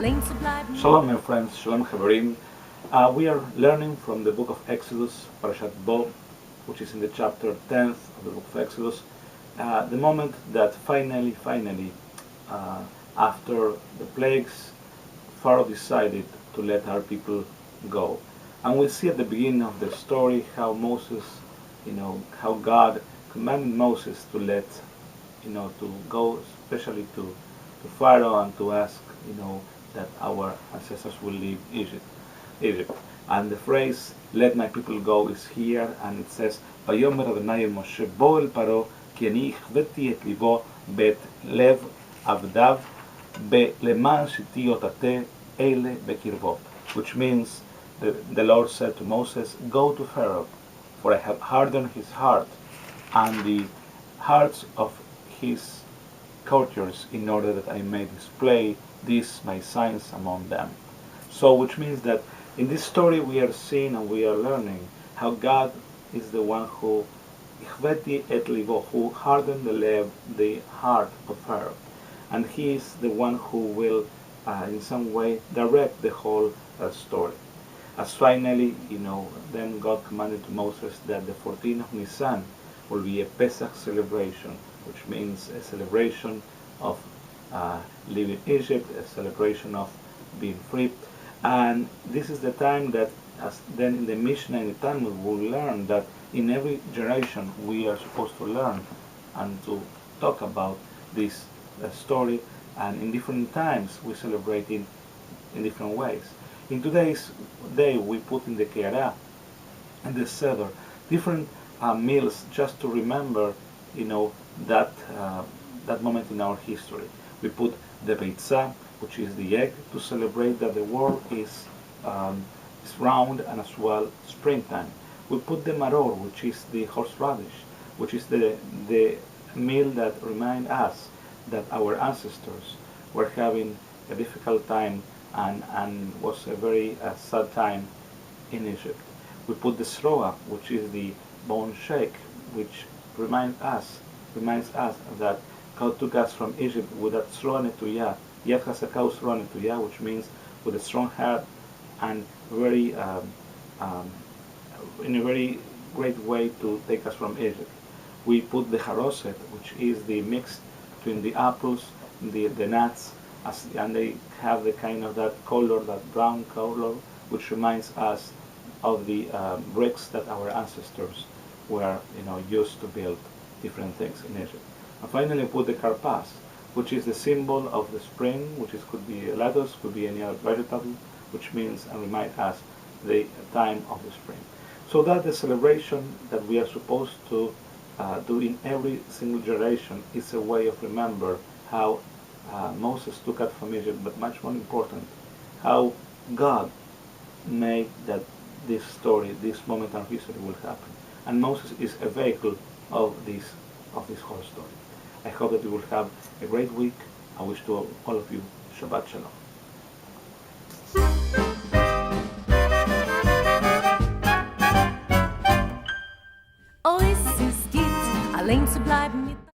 Shalom, my friends. Shalom, Chaverim. We are learning from the book of Exodus, Parsha Bo, which is in the chapter 10th of the book of Exodus. The moment that finally, after the plagues, Pharaoh decided to let our people go. And we see at the beginning of the story how Moses, how God commanded Moses to let, to go, especially to Pharaoh, and to ask, that our ancestors will leave Egypt. And the phrase "Let my people go" is here, and it says, "Vayomer Adonai el Moshe bo el Paro, ki ani achveti et libo bet lev avdav leman shiti otate ele bekirbo," which means the Lord said to Moses, "Go to Pharaoh, for I have hardened his heart and the hearts of his courtiers, in order that I may display these my signs among them." So, which means that in this story we are seeing and we are learning how God is the one who ichveti et libo, who hardened the heart of Pharaoh, and He is the one who will, in some way, direct the whole story. As finally, then God commanded to Moses that the 14th of Nisan will be a Pesach celebration, which means a celebration of leaving Egypt, a celebration of being free. And this is the time that, as then in the Mishnah and the Talmud, we will learn that in every generation we are supposed to learn and to talk about this story, and in different times we celebrate it in different ways. In today's day we put in the Keara and the Seder different meals just to remember, that that moment in our history. We put the Beitzah, which is the egg, to celebrate that the world is round and as well springtime. We put the Maror, which is the horseradish, which is the meal that reminds us that our ancestors were having a difficult time and was a very sad time in Egypt. We put the Sroa, which is the bone shake, which reminds us that God took us from Egypt with that Sroa Netuyah, Yad Hasakau Sroa Netuyah, which means with a strong heart and very in a very great way to take us from Egypt. We put the Haroset, which is the mix between the apples, the nuts, and they have the kind of that color, that brown color, which reminds us of the bricks that our ancestors were, used to build different things in Egypt. And finally, put the karpas, which is the symbol of the spring, which could be a lettuce, could be any other vegetable, which means and reminds us the time of the spring. So that the celebration that we are supposed to do in every single generation is a way of remember how Moses took us from Egypt, but much more important, how God made that this story, this moment in history will happen. And Moses is a vehicle of this whole story. I hope that you will have a great week. I wish to all of you Shabbat Shalom.